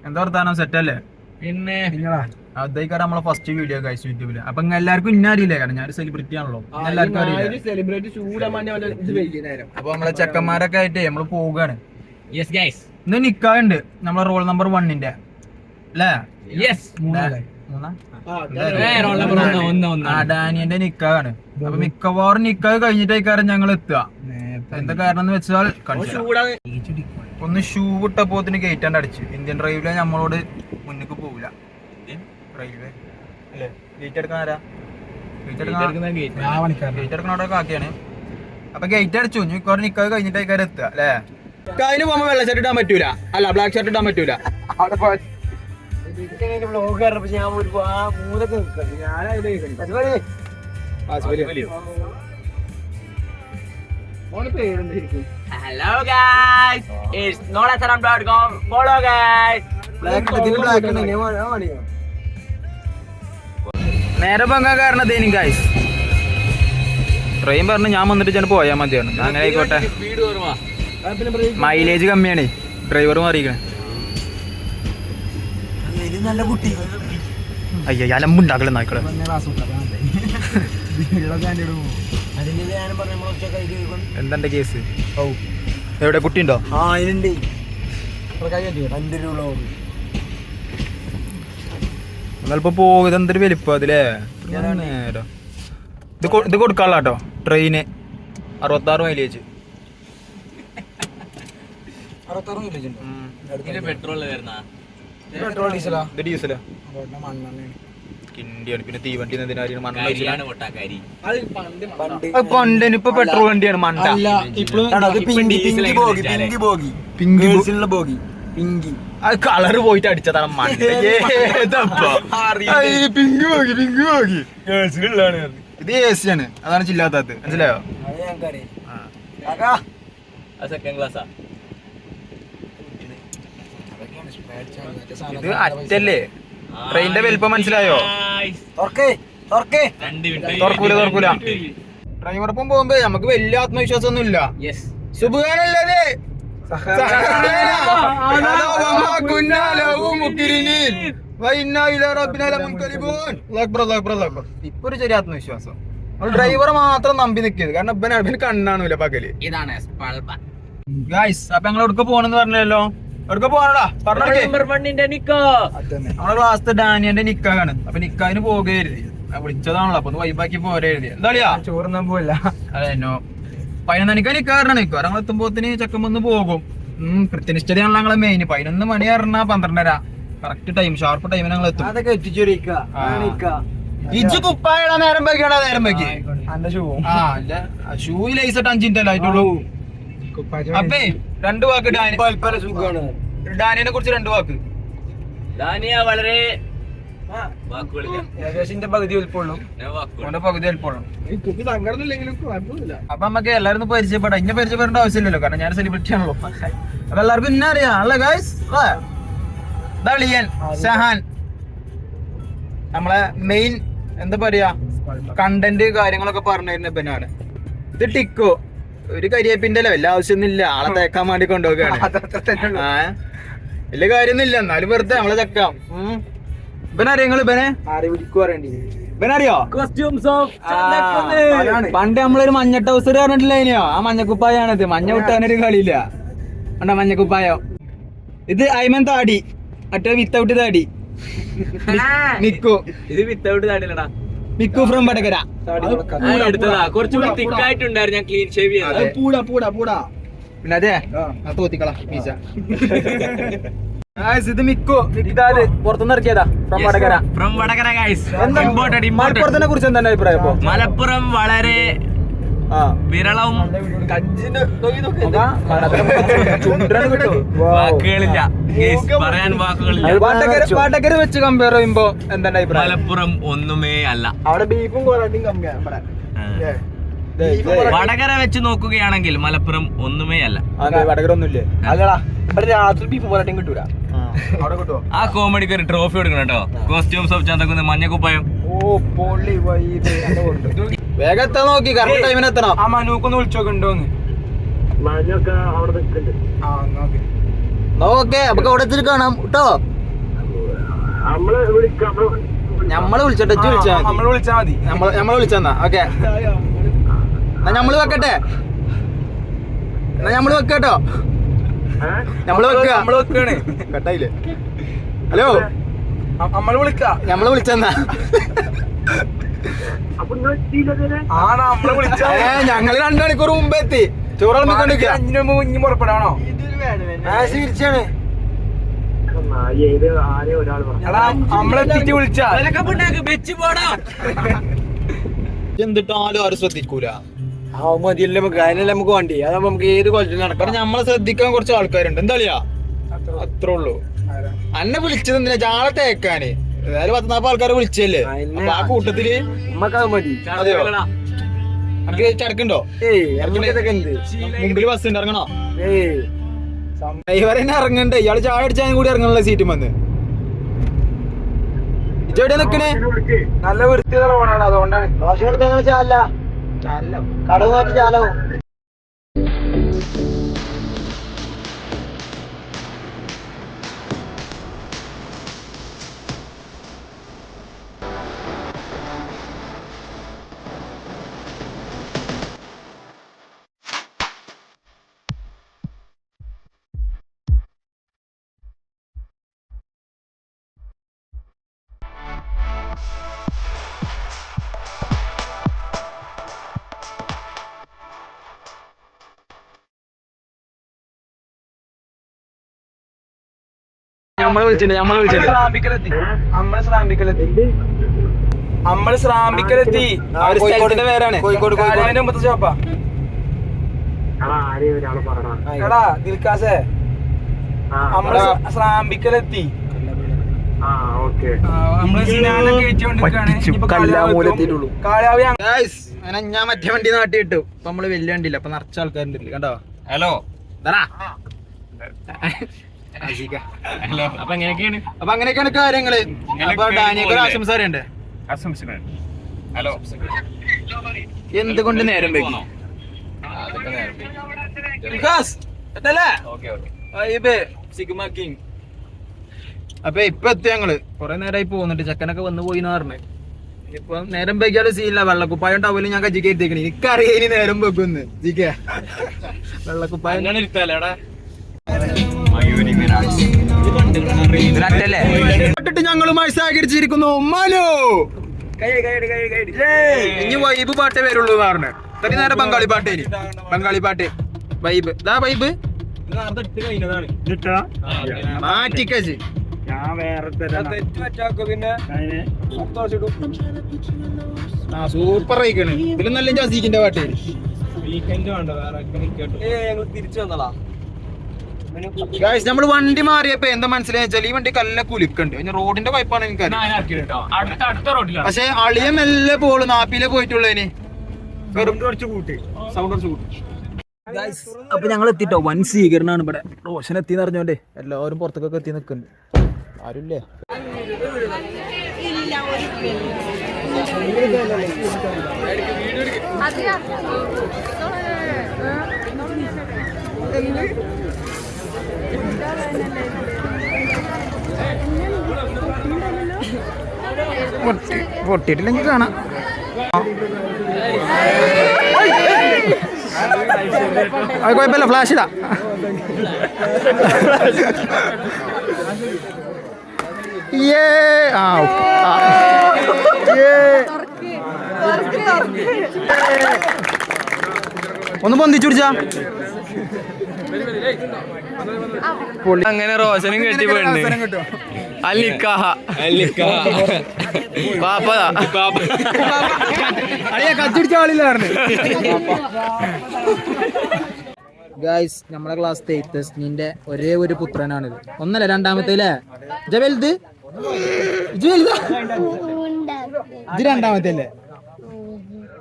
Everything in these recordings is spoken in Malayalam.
എന്താ വർത്താനം സെറ്റല്ലേ? പിന്നെ അതേക്കാരം നമ്മളെ ഫസ്റ്റ് വീഡിയോ ഗൈസ് യൂട്യൂബില്. അപ്പൊ എല്ലാവർക്കും ഇന്ന അറിയില്ലേ, കാരണം ഞാൻ സെലിബ്രിറ്റി ആണല്ലോ, എല്ലാവർക്കും അറിയില്ല. അപ്പൊ നമ്മളെ ചെക്കന്മാരൊക്കെ ആയിട്ട് നമ്മള് പോവുകയാണ്. ഇന്ന് നിക്കാണ്ട് നമ്മളെ റോൾ നമ്പർ 1-ന്റെ അല്ലേ? ഡാനിയന്റെ നിക്കാണ്. അപ്പൊ മിക്കവാറും നിക്കാഹ് കഴിഞ്ഞിട്ടേക്കാരം ഞങ്ങൾ എത്തുക. എന്താ കാരണം എന്ന് വെച്ചാൽ ഒന്ന് ഷൂ ഇട്ടപ്പോത്തിന് ഗേറ്റാണ്ട് അടിച്ചു. ഇന്ത്യൻ റെയിൽവേ നമ്മളോട് മുന്നിക്ക് പോവില്ല. റെയിൽവേ അല്ലേ? ഗേറ്റ് എടുക്കാൻ ആരാ? ഗേറ്റ് എടുക്കണോടെ കാക്കിയാണ്. അപ്പൊ ഗേറ്റ് അടിച്ചു. മിക്കവാറും നിക്കാഹ് കഴിഞ്ഞിട്ടേക്കാരം എത്തുക അല്ലേ? നിക്കാഹിന് പോകുമ്പോ വെള്ള ഷർട്ട് ഇടാൻ പറ്റൂല, അല്ല ബ്ലാക്ക് ഷർട്ട് ഇടാൻ പറ്റൂല. Hello guys, it's norasaram.com. Follow guys. നേരെ പങ്കാൻ കാരണം തേനും ഗൈസ്. ട്രെയിൻ പറഞ്ഞു ഞാൻ വന്നിട്ട് ചിലപ്പോൾ പോയാൽ മതിയാണ്. അങ്ങനെ ആയിക്കോട്ടെ. മൈലേജ് കമ്മിയാണ്, ഡ്രൈവർ മാറിയിരിക്കണേ. അയ്യോ അലമ്പുണ്ടാക്കളെ നായ്ക്കളെ. എന്താ കേസ്? എവിടെ കുട്ടിയുണ്ടോ? നിങ്ങളിപ്പോ പോകുന്നത് എന്തൊരു വലിപ്പം അതിലേ. നേരം ഇത് കൊടുക്കാനുള്ള കേട്ടോ. Train 66 mileage. ഡീസലാ കിണ്ടിയാണ്. പിന്നെ തീവണ്ടി പണ്ടിന് ഇപ്പൊ പെട്രോൾ വണ്ടിയാണ് മണ്ട. അത് കളറ് പോയിട്ട് അടിച്ചതാണ് മണ്ട. ഇത് എ സി ആണ്, അതാണ് ചില്ലാത്തത്. മനസ്സിലായോ? ഇത് അറ്റല്ലേ? ട്രെയിനിന്റെ വലിപ്പം മനസ്സിലായോ? തുറക്കൂല. ഡ്രൈവറൊപ്പം പോകുമ്പോ നമുക്ക് വലിയ ആത്മവിശ്വാസം ഒന്നും ഇല്ല. സുബ്ഹാനല്ലാഹ് ഇപ്പൊ ഒരു ചെറിയ ആത്മവിശ്വാസം. ഡ്രൈവറെ മാത്രം നമ്പി നിൽക്കരുത്, കാരണം ഇവന് കണ്ണാണൂല പകല്. ഇതാണ് ഗൈസ്, അപ്പൊ ഞങ്ങൾ എവിടേക്ക് പോണെന്ന് പറഞ്ഞല്ലോ. എവിടേക്ക് പോകണടാ പറഞ്ഞേ. നമ്മളെ ക്ലാസ്സിലെ ഡാനിയന്റെ നിക്കാണ്. അപ്പൊ നിക്കാഹിന് പോകരുത്, വിളിച്ചതാണല്ലോ. അപ്പൊ വൈബാക്കി പോരെ എഴുതി. എന്താളിയാ ചോറുന്നാൻ പോവില്ല. അതെന്നോ 11 നിക്കാറിനാണ്. നിക്കാറ് ഞങ്ങൾ എത്തുമ്പോത്തിന് ചെക്കൻ വന്ന് പോകും. കൃത്യനിഷ്ഠതയാണല്ലോ ഞങ്ങളെ മെയിൻ. 11 മണി പറഞ്ഞാ 12:30 കറക്റ്റ് ടൈം, ഷാർപ്പ് ടൈമിന് ഞങ്ങൾ എത്തും. ഇജ്ജ് കുപ്പായടാ നേരം വൈകിയാടാ. നേരം വൈകി ഷൂ ലൈസിട്ട് 5 മിനിറ്റ് ആയിട്ടുള്ളൂ. അപ്പേ 2 വാക്ക് ഡാനിയനെ കുറിച്ച് 2 വാക്ക്. ഡാനിയ വളരെ പകുതി വലിപ്പുള്ളൂ. അപ്പൊ നമുക്ക് എല്ലാരും പരിചയപ്പെടാം. ഇന്നെ പരിചയപ്പെടേണ്ട ആവശ്യമില്ലല്ലോ, കാരണം ഞാൻ സെലിബ്രിറ്റി ആണല്ലോ. അപ്പൊ എല്ലാവർക്കും ഇന്നെ അറിയാം അല്ലേ ഗൈസ്? ഷഹാൻ നമ്മളെ മെയിൻ എന്താ പറയാ കണ്ടന്റ് കാര്യങ്ങളൊക്കെ പറഞ്ഞിരുന്ന ഇവനാണ്. ഇത് ടിക്കോ, ഒരു കരിയേപ്പിന്റെ വലിയ ആവശ്യമൊന്നുമില്ല, ആളെ തേക്കാൻ വേണ്ടി കൊണ്ടുപോവുകയാണ്. വലിയ കാര്യമൊന്നുമില്ല, എന്നാലും വെറുതെ നമ്മളെ ചെക്കാം. ഇവനറിയോ നിങ്ങൾ? ഇവനറിയോ? പണ്ട് നമ്മളൊരു മഞ്ഞ ടൗസർ പറഞ്ഞിട്ടില്ല ഇനിയോ? ആ മഞ്ഞക്കുപ്പായാണിത്. മഞ്ഞ വിട്ടാനൊരു കളിയില്ല. കണ്ടോ മഞ്ഞക്കുപ്പായോ? ഇത് അയ്മൻ താടി, മറ്റേ വിത്തൗട്ട് താടി. മിക്കു. ഇത് വിത്തൗട്ട് താടിയിലടാ. മിക്കു ഫ്രം വടകര. കുറച്ചുകൂടി തിക്കായിട്ടുണ്ടായിരുന്നു, ഞാൻ ക്ലീൻ ഷേവ് ചെയ്തത്. പിന്നെ അതെ തോത്തിക്കളാ പീസ. ഇത് മിക്കു, ഇതാത് പുറത്തുനിന്ന് ഇറക്കിയതാ. From Vadakara guys. മലപ്പുറത്തിനെ കുറിച്ച് എന്താണ് അഭിപ്രായം? മലപ്പുറം വളരെ വിരളവും വാക്കുകളില്ല, പറയാൻ വാക്കുകളില്ല. വടകര വെച്ച് കമ്പയർ ചെയ്യുമ്പോ എന്താണ് അഭിപ്രായം? മലപ്പുറം ഒന്നുമേ അല്ല. അവിടെ ബീഫും കോലാട്ടിയും കമ്മിയാണ്. വടകര വെച്ച് നോക്കുകയാണെങ്കിൽ മലപ്പുറം ഒന്നുമേ അല്ല. വടകര ഒന്നുമില്ലേ? അല്ലടാ, ഇവിടെ രാത്രി ബീഫും കോലാട്ടിയും കിട്ടൂല. അവിടെ കിട്ടുമോ? ആ കോമഡിക്ക് ഒരു ട്രോഫി കൊടുക്കണം കേട്ടോ. കോസ്റ്റ്യൂംസ് ഓഫ് ചന്തക്കുന്ന് മഞ്ഞക്കുപ്പായം. ഓ പൊള്ളി വൈബ്. വേഗം എത്താൻ നോക്കി, കറക്റ്റ് ടൈമിന് എത്തണം. ആ മനൂക്കൊന്ന് വിളിച്ചോക്കെ ഉണ്ടോന്ന്. ഓക്കെ അപ്പൊ അവിടെ എത്തിട്ട് കാണാം കേട്ടോ. നമ്മള് വിളിച്ചോട്ടെ, നമ്മള് വിളിച്ചാ മതി. നമ്മള് വിളിച്ചെന്നാ ഓക്കെ. എന്നാ നമ്മള് വെക്കട്ടെ, എന്നാ നമ്മള് വെക്കട്ടോ. നമ്മള് വെക്കാണ് കട്ടായില്ലേ. ഹലോ നമ്മള് വിളിച്ചെന്നാ. ഞങ്ങള് 2 മണിക്കൂർ മുമ്പ് എത്തി. ചോറോണ്ടിരിക്ക 5 മുമ്പ് ഇനി പുറപ്പെടാണോ? തിരിച്ചാണ് നമ്മളെത്തിട്ട് വിളിച്ചാ എന്തിട്ടാലും ആരും ശ്രദ്ധിക്കൂല. മതിയല്ലേ നമുക്ക്, അതിനല്ലേ നമുക്ക് വണ്ടി. അതാകുമ്പോ നമുക്ക് ഏത് കൊല്ലം നടക്കാം. നമ്മളെ ശ്രദ്ധിക്കാൻ കുറച്ച് ആൾക്കാരുണ്ട്. എന്താ കളിയാ അത്രേ ഉള്ളൂ. അന്നെ വിളിച്ചത് എന്തിനാ? ചാള തേക്കാന്. ഏതായാലും 14 ആൾക്കാരെ വിളിച്ചല്ലേ. ആ കൂട്ടത്തില് അതെയോ നമുക്ക് ചടക്കുണ്ടോ? മുമ്പില് ബസ് ഉണ്ട്, ഇറങ്ങണോ? ഡ്രൈവറെന്നെ ഇറങ്ങണ്ടേ. ഇയാള് ചായ അടിച്ചാലും കൂടി ഇറങ്ങണല്ലോ സീറ്റും വന്ന്. ഇജെവിടെ നിക്കണേ? നല്ല വൃത്തിയുള്ള റോഡാണ്, അതുകൊണ്ടാണ്. നമ്മള് ശ്രാമ്പിക്കലെത്തി. സ്ഥലത്തിന്റെ പേരാണ് കോഴിക്കോട്. മുമ്പത്തെ ഷോപ്പാ. എടാ ദിൽക്കാസേ, നമ്മള് ശ്രാമ്പിക്കലെത്തി. ഞാൻ മറ്റേ വണ്ടി നാട്ടി കിട്ടു. അപ്പൊ നമ്മള് വലിയ വണ്ടിയില്ല, അപ്പൊ നിറച്ച ആൾക്കാരുണ്ട് കണ്ടോ. ഹലോ അപ്പൊ അങ്ങനെയൊക്കെയാണ് കാര്യങ്ങള്. അപ്പൊ ഡാനിയൊക്കെ ആശംസ അറിയണ്ടേ? എന്തുകൊണ്ട് നേരം വൈകി? അപ്പൊ ഇപ്പൊ എത്തി ഞങ്ങള്. കൊറേ നേരമായി പോകുന്നുണ്ട്. ചെക്കനൊക്കെ വന്നു പോയിന്ന് പറഞ്ഞു. ഇപ്പൊ നേരം വൈകിയാലും സീനില്ല. വെള്ളക്കുപ്പായം ടവല് ഞാൻ കജിക്ക് എത്തിക്കണേ. എനിക്കറിയാം ഇനി നേരം വെക്കുന്ന്. ജിക്ക വെള്ളക്കുപ്പായം ഞങ്ങളുമായി സഹകരിച്ചിരിക്കുന്നു. മനു ഇനി വൈബ് പാട്ടേ വരുള്ളൂ പറഞ്ഞു. ഇത്രയും നേരം ബംഗാളി പാട്ടേന്. ബംഗാളി പാട്ട് വൈബ്. ഇതാ വൈബ് മാറ്റിക്കച്ച്. സൂപ്പർ ആയിക്കാണ്. ഇതിലും നല്ല ജാസിക്കിന്റെ പാട്ട്. തിരിച്ചു വന്നടാ. നമ്മള് വണ്ടി മാറിയപ്പോ എന്താ മനസ്സിലായി വെച്ചാൽ ഈ വണ്ടി കല്ല കുലുക്കുണ്ട്. പിന്നെ റോഡിന്റെ കുഴപ്പമാണ് എനിക്കറിയാം. പക്ഷെ അളിയ മെല്ലെ പോള് നാപ്പിലെ പോയിട്ടുള്ളതിന് അപ്പൊ ഞങ്ങൾ എത്തിട്ടോ. വൻ സ്വീകരണമാണ് ഇവിടെ. റോഷൻ എത്തി അറിഞ്ഞോണ്ടേ എല്ലാവരും പുറത്തേക്കൊക്കെ എത്തി നിൽക്കുന്നുണ്ട്. ആരുല്ലേ? പൊട്ടിയിട്ടില്ലെങ്കിൽ കാണാം. അത് കുഴപ്പമില്ല, ഫ്ലാഷ് ഇതാ. ഒന്ന് പൊന്തിച്ചു പിടിച്ചാ. അങ്ങനെ റോഷനും കെട്ടിപ്പോയിട്ടുണ്ട്. കത്തിടിച്ച ആളില്ല. ഗായ്സ് നമ്മളെ ക്ലാസ് തേസ്നിന്റെ ഒരേ ഒരു പുത്രനാണിത്. ഒന്നല്ല രണ്ടാമത്തേലേ. ഇത് വലുത്? ഇത് രണ്ടാമത്തെ അല്ലേ?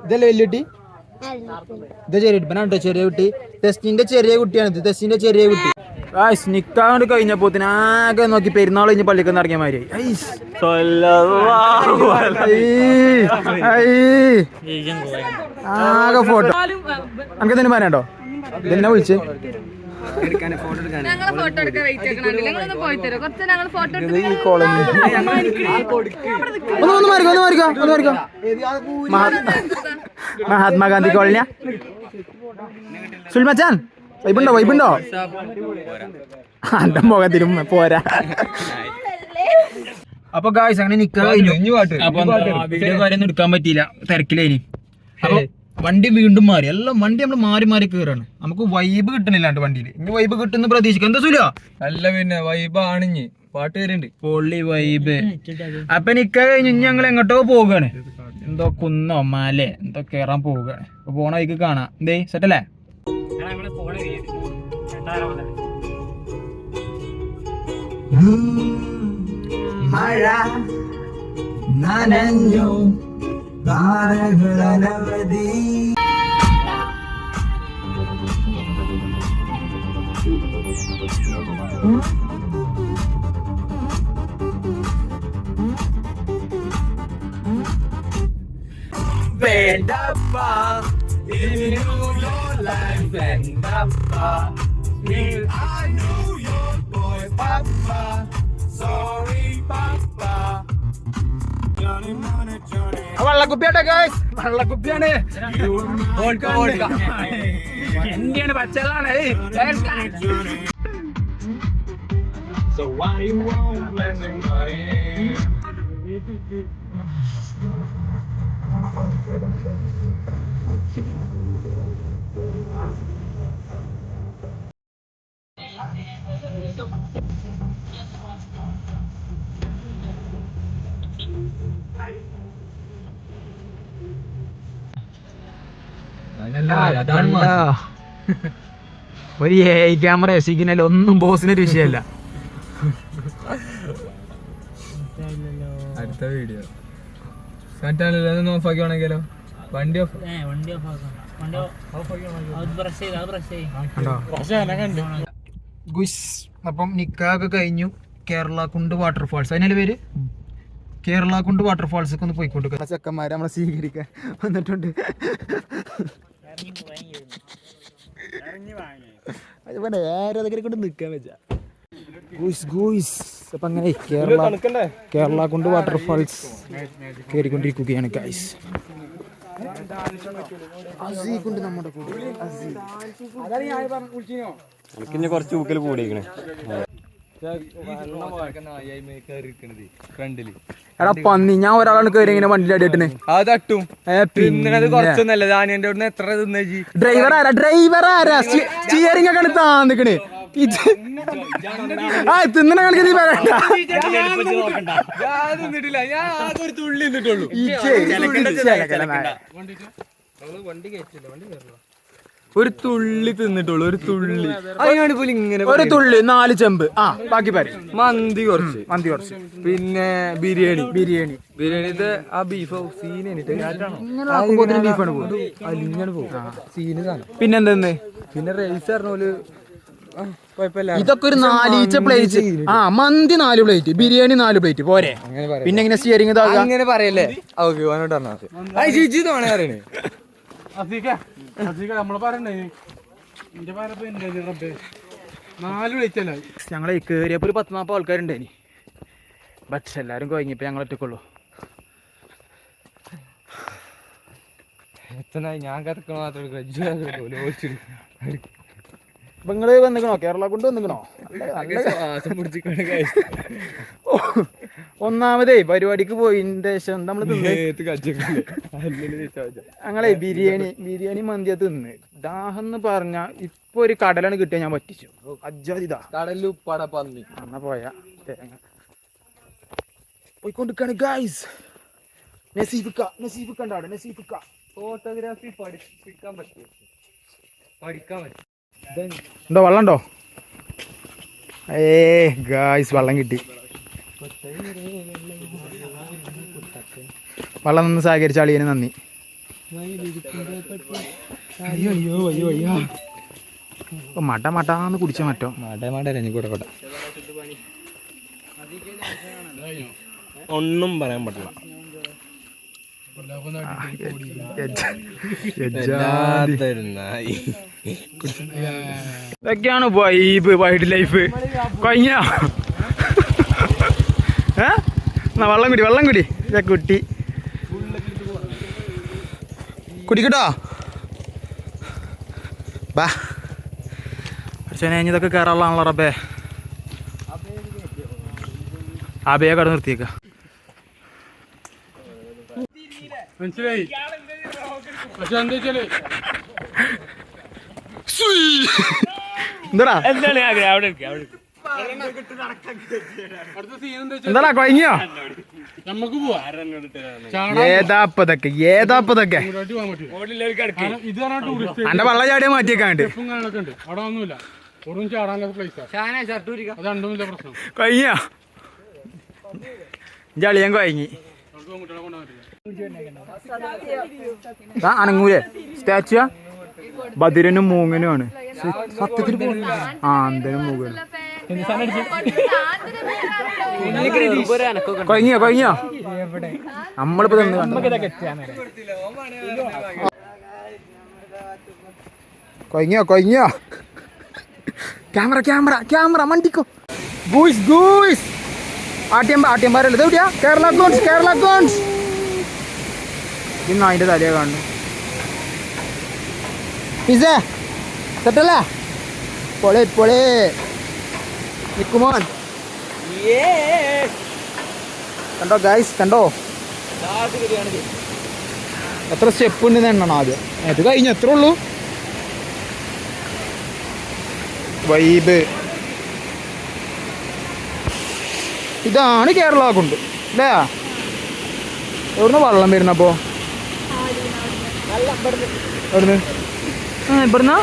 ഇതല്ലേ വലിയ കുട്ടി? ഇത് ചെറിയ കുട്ടി. പിന്നെ ചെറിയ കുട്ടി ടെസ്റ്റിന്റെ ചെറിയ കുട്ടിയാണിത്. ടെസ്റ്റിന്റെ ചെറിയ കുട്ടി. നിക്കാണ്ട് കഴിഞ്ഞപ്പോ ആകെ നോക്കി പെരുന്നാൾ കഴിഞ്ഞ് പള്ളിക്ക് ഇറങ്ങിയ മാതിരി ആകെ ഫോട്ടോ. നമുക്ക് തന്നെ പറയാട്ടോ. ഇതെന്നെ വിളിച്ച് ഞങ്ങളെ ഫോട്ടോ എടുക്കാൻ വെയിറ്റ് ആക്കണം നിങ്ങളൊന്ന് പോയി തരും കുറച്ച് ഞങ്ങൾ ഫോട്ടോ മഹാത്മാഗാന്ധി കോളനിയാ സുൽമച്ചാൻ വൈബുണ്ടോ അന്റെ മുഖത്തിനും പോരാ. അപ്പൊ ഗായ്സ് അങ്ങനെ നിക്കാൻ കഴിഞ്ഞു. വീഡിയോ കാര്യമൊന്നും എടുക്കാൻ പറ്റിയില്ല, തിരക്കിലേനി. അപ്പൊ വണ്ടി വീണ്ടും മാറി, എല്ലാം വണ്ടി നമ്മൾ മാറി മാറി കയറാണ്. നമുക്ക് വൈബ് കിട്ടണില്ലാണ്ട് വണ്ടിയിൽ. ഇനി വൈബ് കിട്ടുന്ന പ്രതീക്ഷിക്കാം. എന്താ സുല അല്ല പിന്നെ വൈബ് ആണിഞ്ഞ് പാട്ട് വരുന്നുണ്ട് പൊള്ളി വൈബ്. അപ്പൊ നിക്ക കഴിഞ്ഞ് ഞങ്ങൾ എങ്ങോട്ടോ പോവുകയാണ്, എന്തോ കുന്നോ മല എന്തോ കേറാൻ പോവുകയാണ്. അപ്പൊ പോണ വഴിക്ക് കാണാം. എന്തേ സെറ്റല്ലേ? മഴ നനഞ്ഞു താരകളനവധി. വേണ്ടപ്പാ വേണ്ടപ്പാ വെള്ളക്കുപ്പിയാട്ടെ ഗൈസ്, വെള്ളക്കുപ്പിയാണ്. എന്റെയാണ് പച്ചകളാണ്. ഒരു ക്യാമറ സിഗ്നൽ ഒന്നും ബോസിനൊരു വിഷയമല്ല. അടുത്ത വീഡിയോ ഓഫ് ആക്കിയാണെങ്കിലോ വണ്ടി ഓഫ് അപ്പം നിക്കാഹൊക്കെ കഴിഞ്ഞു. കേരള കുണ്ട് വാട്ടർഫാൾസ്, അതിനല്ലേ പേര്? കേരള കുണ്ട് വാട്ടർഫാൾസൊക്കെ ഒന്ന് പോയിക്കൊണ്ടിരിക്കുക. ചെക്കന്മാരെ നമ്മളെ സ്വീകരിക്കാൻ വന്നിട്ടുണ്ട്. അതുപോലെ ആരതൊക്കെ കൊണ്ട് നിൽക്കാൻ വെച്ചാ അപ്പൊ അങ്ങനെ കേരള കുണ്ട് വാട്ടർഫാൾസ് കയറിക്കൊണ്ടിരിക്കുകയാണ് ഗൈസ്. അസീഖുണ്ട് നമ്മുടെ കൂടെ. കുറച്ച് ഊക്കൽ കൂടിയിരിക്കണേ. എടാ പന്നി, ഞാൻ ഒരാളാണ് കയറി ഇങ്ങനെ വണ്ടി അടിയിട്ടിന്. അത് തട്ടും പിന്നെ കുറച്ചൊന്നല്ല. ദാനിയന്റെ അവിടെ എത്ര ഡ്രൈവർ ആരാ സ്റ്റിയറിംഗ് ഒക്കെ താന്നിക്കണ്. ഇത് ആ തിന്നണ കണക്ക് നീ പറയണ്ട. ഞാൻ ഒരു തുള്ളി നിന്നിട്ടുള്ളൂ. ഒരു തുള്ളി തിന്നിട്ടുള്ളൂ, ഒരു തുള്ളി. അതിനാണ് പോലും ഇങ്ങനെ ഒരു തുള്ളി 4 ചെമ്പ്. ആ ബാക്കി പറയും. മന്തി കുറച്ച്, പിന്നെ ബിരിയാണി. ഇത് ആ ബീഫ് സീനാണ് ബീഫാണ് പോകും, അലിഞ്ഞാണ് പോകും സീന് സാധനം. പിന്നെന്തെന്ന് പിന്നെ റൈസ് പറഞ്ഞ പോലെ ഇതൊക്കെ ഒരു 4 ഈച്ച പ്ലേറ്റ്. ആ മന്തി 4 പ്ലേറ്റ്, ബിരിയാണി 4 പ്ലേറ്റ് പോരെ. പിന്നെ എങ്ങനെ സ്റ്റിയറിംഗ് അങ്ങനെ പറയല്ലേ? ഞങ്ങളെ കേറിയപ്പോ ഒരു 10-40 ആൾക്കാരുണ്ടായിനി. ബട്ട് എല്ലാരും കഴിഞ്ഞപ്പോ ഞങ്ങൾ ഒറ്റക്കുള്ളൂ. ഞാൻ കറക്കണ മാത്രം നിങ്ങള് വന്നിക്കണോ? കേരള കൊണ്ട് വന്നിക്കണോ? ഒന്നാമതേ പരിപാടിക്ക് പോയിന്റെ ശേഷം നമ്മള് ഞങ്ങളെ ബിരിയാണി മന്തിയ തിന്ന് ദാഹം എന്ന് പറഞ്ഞ ഇപ്പൊ ഒരു കടലാണ് കിട്ടിയ ഞാൻ പറ്റിച്ചു. അജ്ജാതിതാ കടലിൽ ഉപ്പാട പന്നി അന്ന പോയ തേങ്ങ പോയിക്കൊണ്ടിരിക്കാണ് ഗൈസ്. നസീഫിക്കണ്ടാണ് നസീഫിക്ക. ഫോട്ടോഗ്രാഫി പഠിക്കാൻ പറ്റും, പഠിക്കാൻ പറ്റും. ഉണ്ടോ വെള്ളം ഉണ്ടോ? ഗായ്സ് വെള്ളം കിട്ടി. വെള്ളം നിന്ന് സഹകരിച്ച അളിയന് നന്ദി. മട്ടാന്ന് കുടിച്ച മറ്റോ ഒന്നും പറയാൻ പറ്റില്ല. ഇതൊക്കെയാണ് വൈബ് വൈൽഡ് ലൈഫ്. കഴിഞ്ഞ വെള്ളം കുടി കുട്ടി കുടിക്കട്ടോ. ബാ പക്ഷേ ഇതൊക്കെ കയറാനുള്ളതാണല്ലോ റബ്ബേ. അബയെ കട നിർത്തിയേക്ക. മനസ്സിലായി. പക്ഷെ എന്താ വെച്ചാല് എന്താടാ എന്താടാ കൊഴങ്ങിയോ? നമുക്ക് പോവാ. ഏതാപ്പതൊക്കെ ഇത് പറഞ്ഞ ടൂറിസ്റ്റ് എന്റെ വെള്ളം ചാടിയാ മാറ്റിയേക്കാണ്ട് കാര്യങ്ങളൊക്കെ ഉണ്ട്. അവിടെ ഒന്നുമില്ല. ഒന്നും ചാടാനുള്ള പ്ലേസാ. അത് രണ്ടുമില്ല പ്രശ്നം. കൊഴങ്ങിയോ? ജളിയൻ കൊഴങ്ങി. അനങ്ങൂലേ സ്റ്റാച്യു ബദിരനും മൂങ്ങനുമാണ് സത്യത്തിൽ. അന്തനും മൂങ്ങനും കൊഴങ്ങിയോ നമ്മളിപ്പോ കൊഴങ്ങിയോ. ക്യാമറ മണ്ടിക്കോ. ഗൂയ്സ് ആട്ടിയമ്പാരല്ലേ ഇതെവിടെയാ? കേരള ഗോൺസ് ഇന്ന് അതിന്റെ തലയെ കാണുന്നു. പിസേ സെറ്റല്ലേ? പൊളി നിക്കുമോൻ. കണ്ടോ ഗൈസ്, കണ്ടോ എത്ര സ്റ്റെപ്പ് ഉണ്ടെന്ന് എണ്ണണം ആദ്യം. ഇത് കഴിഞ്ഞു എത്ര ഉള്ളൂ. വൈബ് ഇതാണ് കേരള കൊണ്ട് അല്ലേ? എവിടുന്ന് വെള്ളം വരുന്നപ്പോ? എവിടുന്ന്? ഇവിടുന്ന